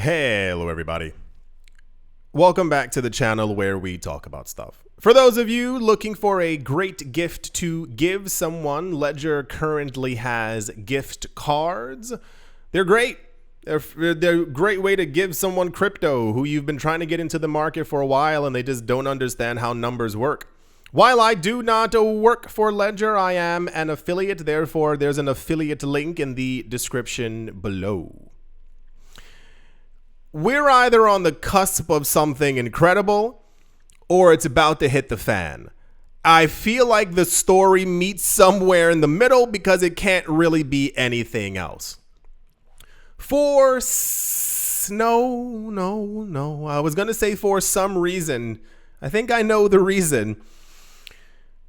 Hello everybody. Welcome back to the channel where we talk about stuff. For those of you looking for a great gift to give someone, Ledger currently has gift cards. They're great. They're a great way to give someone crypto who you've been trying to get into the market for a while and they just don't understand how numbers work. While I do not work for Ledger, I am an affiliate. Therefore, there's an affiliate link in the description below. We're either on the cusp of something incredible or it's about to hit the fan. I feel like the story meets somewhere in the middle because it can't really be anything else. No. I was going to say for some reason. I think I know the reason.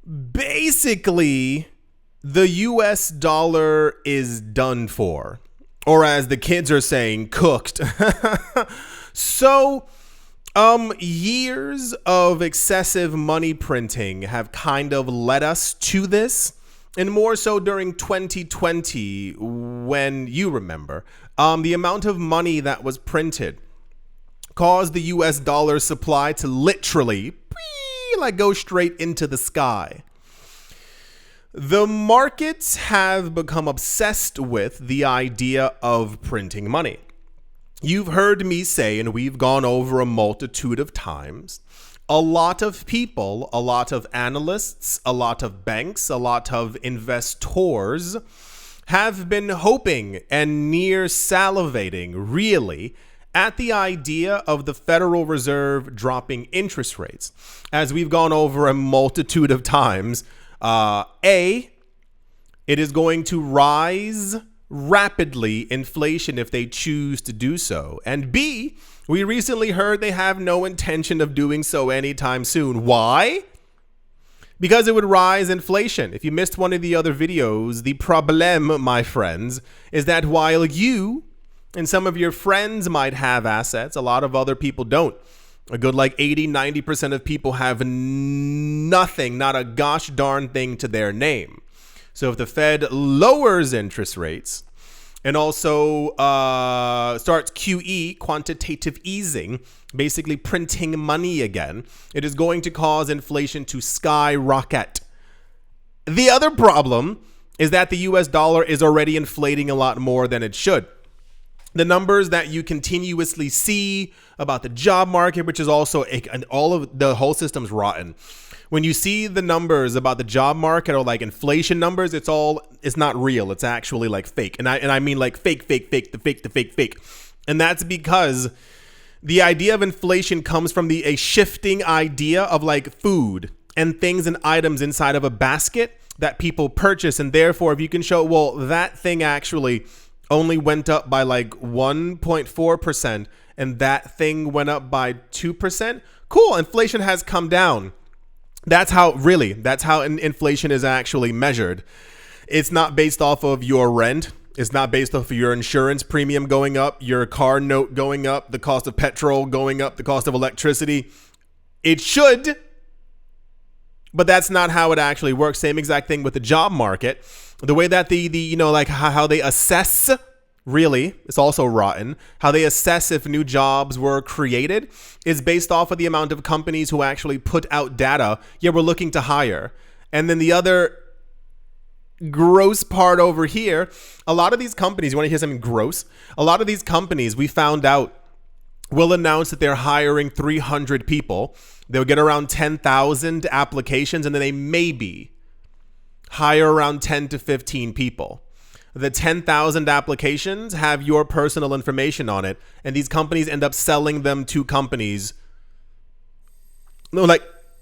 Basically, the US dollar is done for. Or as the kids are saying, cooked. So, years of excessive money printing have kind of led us to this. And more so during 2020, when you remember, the amount of money that was printed caused the US dollar supply to literally go straight into the sky. The markets have become obsessed with the idea of printing money. You've heard me say, and we've gone over a multitude of times, a lot of people, a lot of analysts, a lot of banks, a lot of investors have been hoping and near salivating, really, at the idea of the Federal Reserve dropping interest rates. As we've gone over a multitude of times, it is going to rise rapidly inflation if they choose to do so. And B, we recently heard they have no intention of doing so anytime soon. Why? Because it would rise inflation. If you missed one of the other videos, the problem, my friends, is that while you and some of your friends might have assets, a lot of other people don't. A good 80-90% of people have nothing, not a gosh darn thing to their name. So if the Fed lowers interest rates and also starts QE, quantitative easing, basically printing money again, it is going to cause inflation to skyrocket. The other problem is that the US dollar is already inflating a lot more than it should. The numbers that you continuously see about the job market, which is also all of the whole system's rotten. When you see the numbers about the job market or inflation numbers, it's not real. It's actually fake. And I mean fake. And that's because the idea of inflation comes from a shifting idea of food and things and items inside of a basket that people purchase. And therefore, if you can show, well, that thing actually only went up by 1.4% and that thing went up by 2%. Cool, inflation has come down. That's how inflation is actually measured. It's not based off of your rent. It's not based off of your insurance premium going up, your car note going up, the cost of petrol going up, the cost of electricity. It should, but that's not how it actually works. Same exact thing with the job market. The way that how they assess, really, it's also rotten. How they assess if new jobs were created is based off of the amount of companies who actually put out data. Yeah, we're looking to hire. And then the other gross part over here, a lot of these companies, you want to hear something gross? A lot of these companies, we found out, will announce that they're hiring 300 people. They'll get around 10,000 applications, and then they maybe hire around 10 to 15 people. The 10,000 applications have your personal information on it, and these companies end up selling them to companies. No,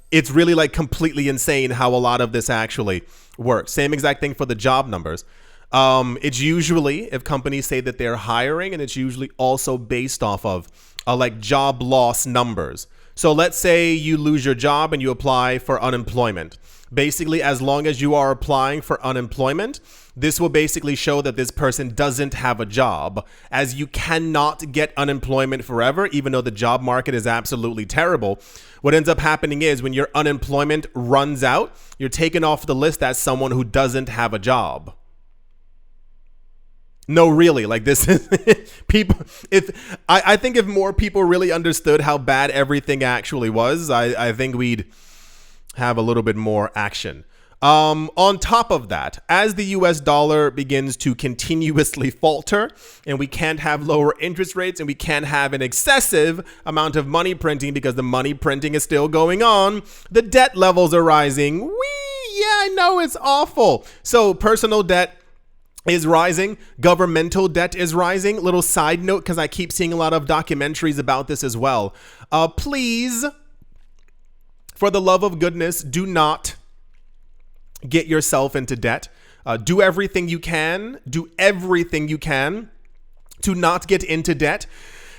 it's really completely insane how a lot of this actually works. Same exact thing for the job numbers. It's usually, if companies say that they're hiring, and it's usually also based off of job loss numbers. So let's say you lose your job and you apply for unemployment. Basically, as long as you are applying for unemployment, this will basically show that this person doesn't have a job, as you cannot get unemployment forever, even though the job market is absolutely terrible. What ends up happening is when your unemployment runs out, you're taken off the list as someone who doesn't have a job. No, really, like this is people. If I think if more people really understood how bad everything actually was, I think we'd have a little bit more action. On top of that, as the US dollar begins to continuously falter and we can't have lower interest rates and we can't have an excessive amount of money printing because the money printing is still going on, the debt levels are rising. Yeah, I know it's awful. So personal debt is rising. Governmental debt is rising. Little side note, because I keep seeing a lot of documentaries about this as well. Please, for the love of goodness, do not get yourself into debt. Do everything you can. Do everything you can to not get into debt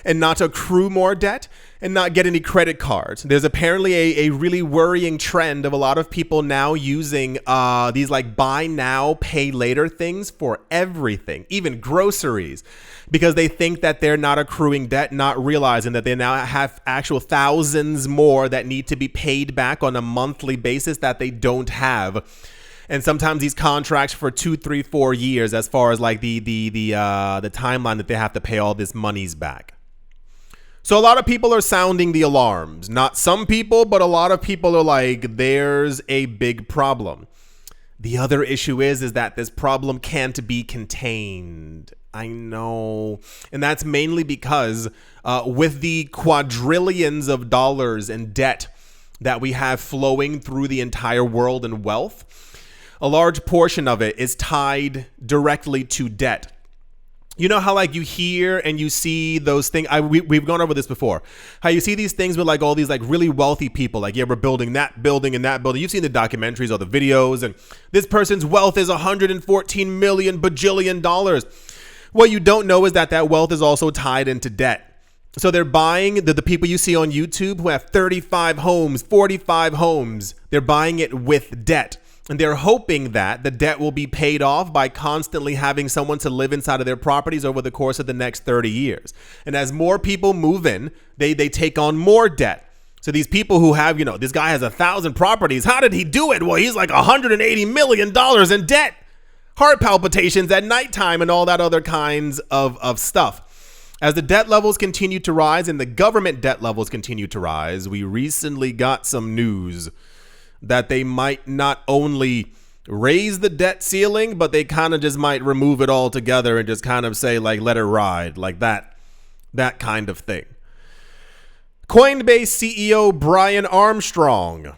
and not accrue more debt and not get any credit cards. There's apparently a really worrying trend of a lot of people now using these like buy now, pay later things for everything, even groceries, because they think that they're not accruing debt, not realizing that they now have actual thousands more that need to be paid back on a monthly basis that they don't have. And sometimes these contracts for 2, 3, 4 years, as far as like the timeline that they have to pay all this monies back. So a lot of people are sounding the alarms. Not some people, but a lot of people are like, there's a big problem. The other issue is that this problem can't be contained. I know. And that's mainly because with the quadrillions of dollars in debt that we have flowing through the entire world in wealth, a large portion of it is tied directly to debt. You know how like you hear and you see those things, we've gone over this before, how you see these things with like all these like really wealthy people, like, yeah, we're building that building and that building. You've seen the documentaries or the videos, and this person's wealth is 114 million bajillion dollars. What you don't know is that that wealth is also tied into debt. So they're buying the people you see on YouTube who have 35 homes, 45 homes, they're buying it with debt. And they're hoping that the debt will be paid off by constantly having someone to live inside of their properties over the course of the next 30 years. And as more people move in, they take on more debt. So these people who have, you know, this guy has 1,000 properties. How did he do it? Well, he's like $180 million in debt. Heart palpitations at nighttime and all that other kinds of stuff. As the debt levels continue to rise and the government debt levels continue to rise, we recently got some news that they might not only raise the debt ceiling, but they kind of just might remove it altogether and just kind of say, like, let it ride, like that kind of thing. Coinbase CEO Brian Armstrong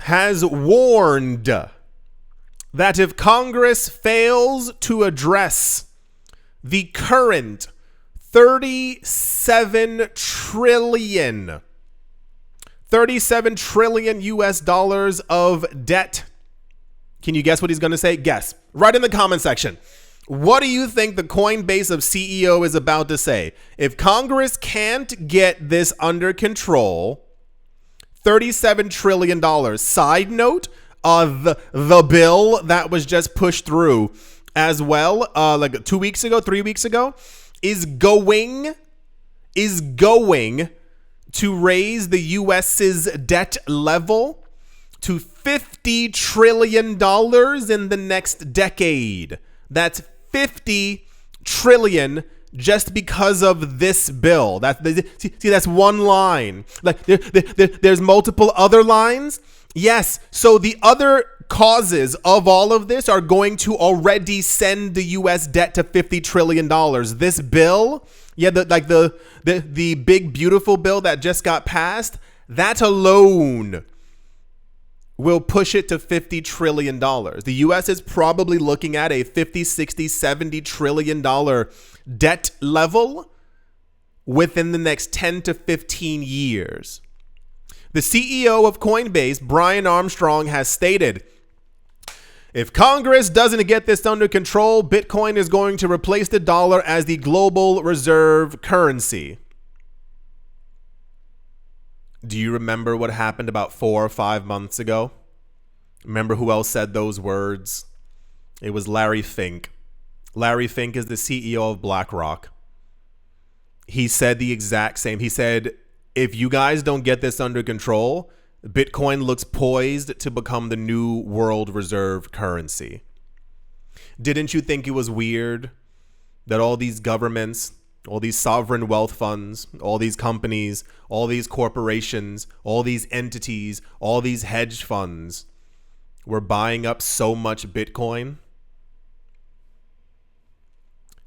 has warned that if Congress fails to address the current 37 trillion US dollars of debt. Can you guess what he's going to say? Guess. Right in the comment section. What do you think the Coinbase of CEO is about to say? If Congress can't get this under control, $37 trillion. Side note, the bill that was just pushed through as well, like 2 weeks ago, 3 weeks ago, is going to raise the U.S.'s debt level to $50 trillion in the next decade. That's 50 trillion just because of this bill. That's one line. Like there's multiple other lines. Yes. So the other causes of all of this are going to already send the U.S. debt to $50 trillion. This bill, yeah, the big beautiful bill that just got passed, that alone will push it to $50 trillion. The U.S. is probably looking at a $50, $60, $70 trillion debt level within the next 10 to 15 years. The CEO of Coinbase, Brian Armstrong, has stated, if Congress doesn't get this under control, Bitcoin is going to replace the dollar as the global reserve currency. Do you remember what happened about 4 or 5 months ago? Remember who else said those words? It was Larry Fink. Larry Fink is the CEO of BlackRock. He said the exact same. He said, if you guys don't get this under control, Bitcoin looks poised to become the new world reserve currency. Didn't you think it was weird that all these governments, all these sovereign wealth funds, all these companies, all these corporations, all these entities, all these hedge funds were buying up so much Bitcoin?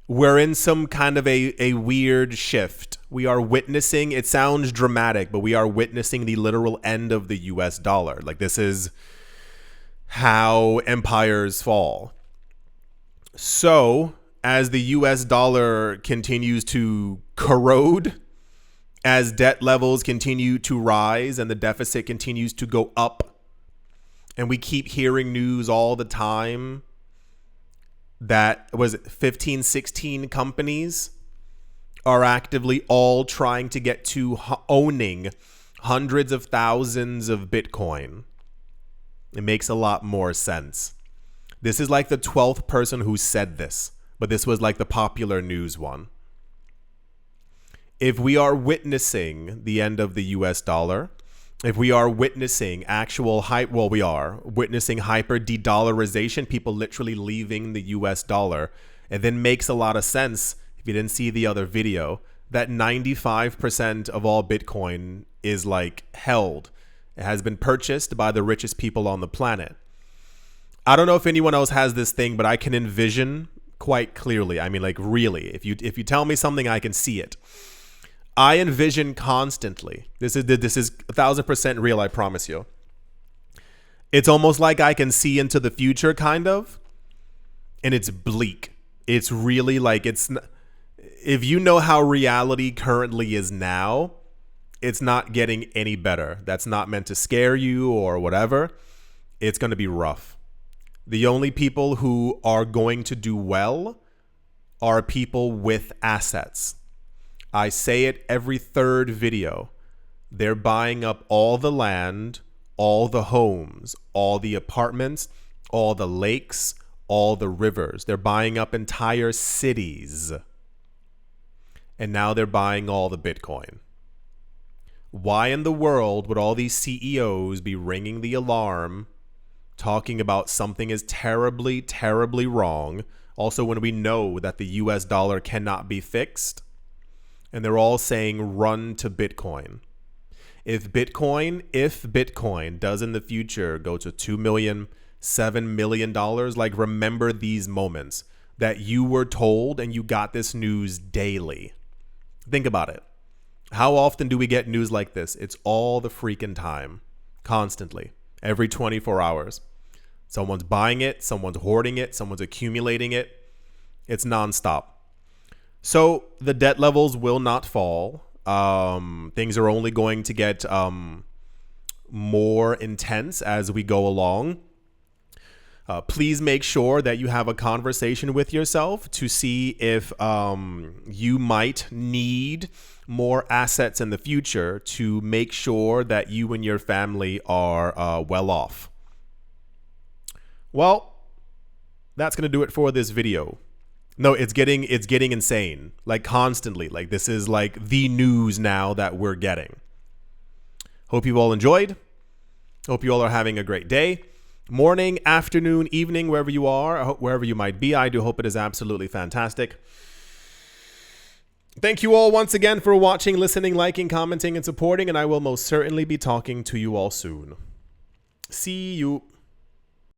We're in some kind of a weird shift. We are witnessing, it sounds dramatic, but we are witnessing the literal end of the US dollar. Like, this is how empires fall. So, as the US dollar continues to corrode, as debt levels continue to rise and the deficit continues to go up, and we keep hearing news all the time that, was it 15, 16 companies are actively all trying to get to owning hundreds of thousands of Bitcoin. It makes a lot more sense. This is like the 12th person who said this, but this was like the popular news one. If we are witnessing the end of the US dollar, if we are witnessing we are witnessing hyper de-dollarization, people literally leaving the US dollar, it then makes a lot of sense, if you didn't see the other video, that 95% of all Bitcoin is like held. It has been purchased by the richest people on the planet. I don't know if anyone else has this thing, but I can envision quite clearly. I mean, like, really, if you tell me something, I can see it. I envision constantly. This is 1,000% real, I promise you. It's almost like I can see into the future, kind of, and it's bleak. It's really like, if you know how reality currently is now, it's not getting any better. That's not meant to scare you or whatever. It's going to be rough. The only people who are going to do well are people with assets. I say it every third video. They're buying up all the land, all the homes, all the apartments, all the lakes, all the rivers. They're buying up entire cities. And now they're buying all the Bitcoin. Why in the world would all these CEOs be ringing the alarm, talking about something is terribly, terribly wrong? Also, when we know that the US dollar cannot be fixed, and they're all saying run to Bitcoin. If Bitcoin does in the future go to $2 million, $7 million, like, remember these moments that you were told and you got this news daily. Think about it. How often do we get news like this? It's all the freaking time, constantly, every 24 hours. Someone's buying it, someone's hoarding it, someone's accumulating it. It's nonstop. So the debt levels will not fall. Things are only going to get more intense as we go along. Please make sure that you have a conversation with yourself to see if you might need more assets in the future to make sure that you and your family are well off. Well, that's going to do it for this video. No, it's getting insane, like, constantly. Like, this is like the news now that we're getting. Hope you all enjoyed. Hope you all are having a great day. Morning, afternoon, evening, wherever you are, wherever you might be. I do hope it is absolutely fantastic. Thank you all once again for watching, listening, liking, commenting, and supporting, and I will most certainly be talking to you all soon. See you.